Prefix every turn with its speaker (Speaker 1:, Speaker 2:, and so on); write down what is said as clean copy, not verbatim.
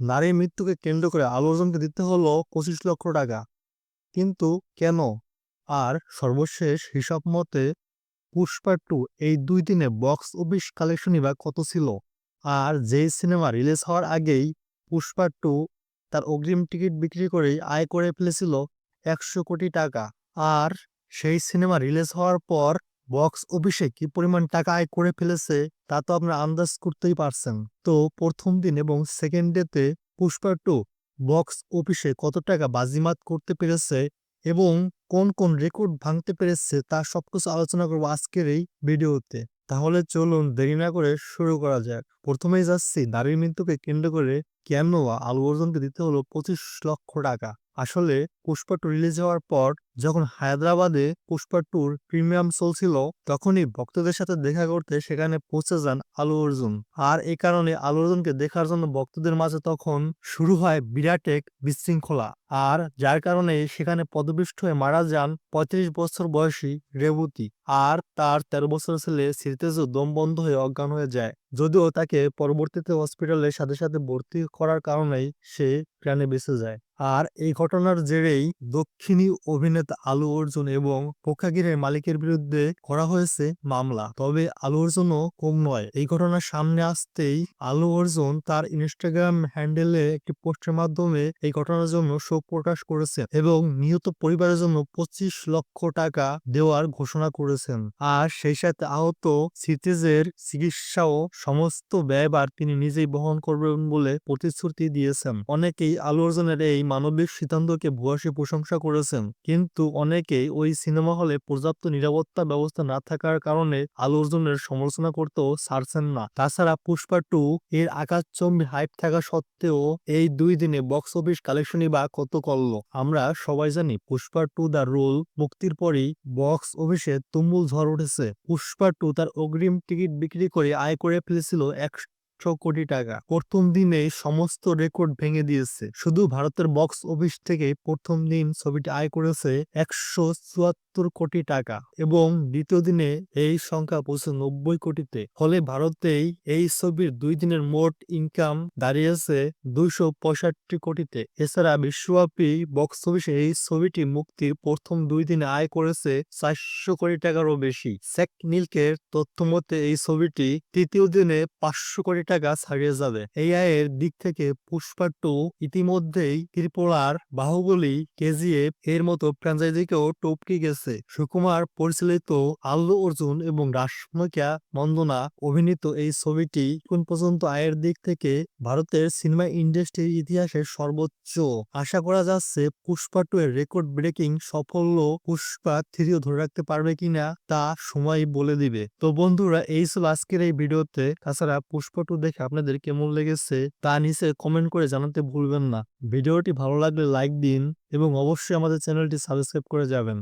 Speaker 1: নারীর মৃত্যুকে কেন্দ্র করে আলু অর্জুনকে দিতে হলো 25 লক্ষ টাকা। কিন্তু কেন? আর সর্বশেষ হিসাব মতে পুষ্পা টু এই 2 দিনে বক্স অফিস কালেকশনই বা কত ছিল? আর যেই সিনেমা রিলিজ হওয়ার আগেই পুষ্পা টু তার অগ্রিম টিকিট বিক্রি করেই আয় করে ফেলেছিল 100 কোটি টাকা। আর সেই সিনেমা রিলিজ হওয়ার পর বক্স অফিসে কি পরিমাণ টাকা আয় করে ফেলেছে তা তো আপনারা আন্দাজ করতেই পারছেন। তো প্রথম দিন এবং সেকেন্ড ডেতে পুষ্পা টু বক্স অফিসে কত টাকা বাজিমাত করতে পেরেছে এবং কোন কোন রেকর্ড ভাঙতে পেরেছে তা সবকিছু আলোচনা করবো আজকের এই ভিডিওতে। তাহলে চলুন দেরি না করে শুরু করা যাক। প্রথমেই যাচ্ছি নারীর মৃত্যুকে কেন্দ্র করে কেন আলু অর্জুনকে দিতে হলো 25 লক্ষ টাকা। আসলে পুষ্পা টু রিলিজ হওয়ার পর যখন হায়দ্রাবাদে পুষ্পা টুর প্রিমিয়াম চলছিল তখনই ভক্তদের সাথে দেখা করতে সেখানে পৌঁছে যান আলু অর্জুন। আর এই কারণে আলু অর্জুনকে দেখার জন্য ভক্তদের মাঝে তখন শুরু হয় বিরাট এক বিশৃঙ্খলা। আর যার কারণে সেখানে পদপিষ্ট হয়ে মারা যান ৩৫ বছর বয়সী রেবতী। আর তার ১৩ বছরের ছেলে সিরতেজও দম বন্ধ হয়ে অজ্ঞান হয়ে যায়। যদিও তাকে পরবর্তীতে হসপিটালের সাথে সাথে ভর্তি করার কারণেই সে প্রাণে বেঁচে যায়। আর এই ঘটনার জেরেই দক্ষিণী অভিনেতা আলু অর্জুন এবং প্রেক্ষাগৃহের মালিকের বিরুদ্ধে করা হয়েছে মামলা। তবে আলু অর্জুনও কম নয়। এই ঘটনার সামনে আসতেই আলু অর্জুন তার ইনস্টাগ্রাম হ্যান্ডেলে একটি পোস্টের মাধ্যমে এই ঘটনার জন্য শোক প্রকাশ করেছেন এবং নিহত পরিবারের জন্য 25 লক্ষ টাকা দেওয়ার ঘোষণা করেছেন। আর সেই সাথে আহত সিটিজের চিকিৎসাও সমস্ত ব্যয়ভার তিনি নিজেই বহন করবেন বলে প্রতিশ্রুতি দিয়েছেন। অনেকেই আলু অর্জুনের এই মানবিক সিদ্ধান্তকে ভূয়সী প্রশংসা করেছেন, কিন্তু অনেকেই ওই সিনেমা হলে পর্যাপ্ত নিরাপত্তা ব্যবস্থা না থাকার কারণে আলু অর্জুনের সমালোচনা করতেও ছাড়ছেন না। তাছাড়া পুষ্পা টু এর আকাশচম্বী হাইপ থাকা সত্ত্বেও এই 2 দিনে বক্স অফিস কালেকশনই বা কত করলো? আমরা সবাই জানি পুষ্পা টু দ্য রোল মুক্তির পরই বক্স অফিসে তুমুল ঝড় উঠেছে। পুষ্পা টু তার অগ্রিম টিকিট বিক্রি করে আয় করে ফেলেছিল 100 কোটি টাকা। প্রথম দিনে সমস্ত রেকর্ড ভেঙে দিয়েছে। শুধু ভারতের বক্স অফিস থেকে প্রথম দিন ছবিটি আয় করেছে 174 কোটি টাকা এবং দ্বিতীয় দিনে এই সংখ্যা পৌঁছে 90 কোটিতে। ফলে ভারতেই এই ছবির 2 দিনের মোট ইনকাম দাঁড়িয়েছে 265 কোটিতে। এছাড়া বিশ্বব্যাপী বক্স অফিসে এই ছবিটি মুক্তির প্রথম 2 দিনে আয় করেছে 400 কোটি টাকারও বেশি। সেক নিলকের তথ্য মতে এই ছবিটি তৃতীয় দিনে 500 কোটি টাকা ছাড়িয়ে যাবে। এই আয়ের দিক থেকে পুষ্পা টু ইতিমধ্যেই ত্রিপুরার বাহুবলী, কেজিএফ এর মতো ফ্র্যাঞ্চাইজিকেও টপকে গেছে। সুকুমার পরিচালিত আল্লু অর্জুন এবং রাশমিকা মন্দনা অভিনীত এই ছবিটি এখন পর্যন্ত আয়ের দিক থেকে ভারতের সিনেমা ইন্ডাস্ট্রির ইতিহাসের সর্বোচ্চ। আশা করা যাচ্ছে পুষ্পা টু এর রেকর্ড ব্রেকিং সাফল্য পুষ্পা থ্রিও ধরে রাখতে পারবে কিনা তা সময় বলে দিবে। তো বন্ধুরা, এই ছিল আজকের এই ভিডিওতে। তাছাড়া পুষ্পা টু দেখে আপনাদের কেমন লেগেছে তা নিচে কমেন্ট করে জানাতে ভুলবেন না। ভিডিওটি ভালো লাগলে লাইক দিন এবং অবশ্যই আমাদের চ্যানেলটি সাবস্ক্রাইব করে যাবেন।